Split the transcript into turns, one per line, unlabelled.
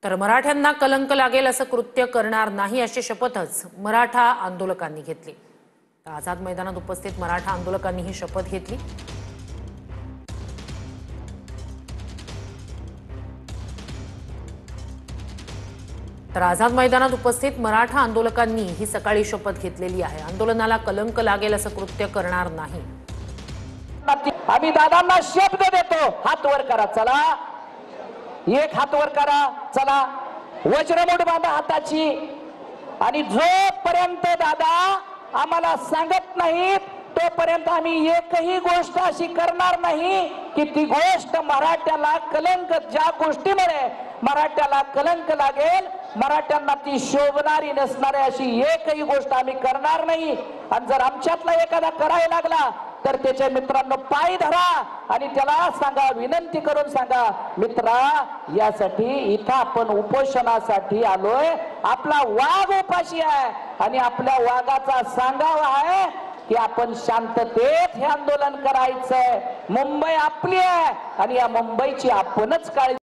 तर मराठ्यांना कलंक लागेल असं कृत्य करणार नाही अशी शपथच मराठा आंदोलकांनी घेतली। आझाद मैदानात उपस्थित मराठा आंदोलकांनी ही शपथ घेतली। तर आझाद मैदानात उपस्थित मराठा आंदोलकांनी ही सकाळी शपथ घेतलेली आहे। आंदोलनाला कलंक लागेल असं कृत्य करणार नाही।
आम्ही दादांना शब्द देतो, हात वर करा, चला एक हात वर करा, चला वज्रमुठ बांधा हाताची। आणि जोपर्यंत दादा आम्हाला सांगत नाहीत तोपर्यंत आम्ही एकही गोष्ट अशी करणार नाही की ती गोष्ट मराठ्याला कलंक, ज्या गोष्टीमुळे मराठ्याला कलंक लागेल, मराठ्यांना ती शोभणारी नसणारी अशी एकही गोष्ट आम्ही करणार नाही। आणि जर आमच्यातला एखादा करायला लागला तर त्याच्या मित्रांनो पाय धरा आणि त्याला सांगा, विनंती करून सांगा, मित्रा यासाठी इथं आपण उपोषणासाठी आलोय, आपला वाघ उपाशी आहे आणि आपल्या वाघाचा सांगावा आहे की आपण शांततेत हे आंदोलन करायचंय। मुंबई आपली आहे आणि या मुंबईची आपणच काळजी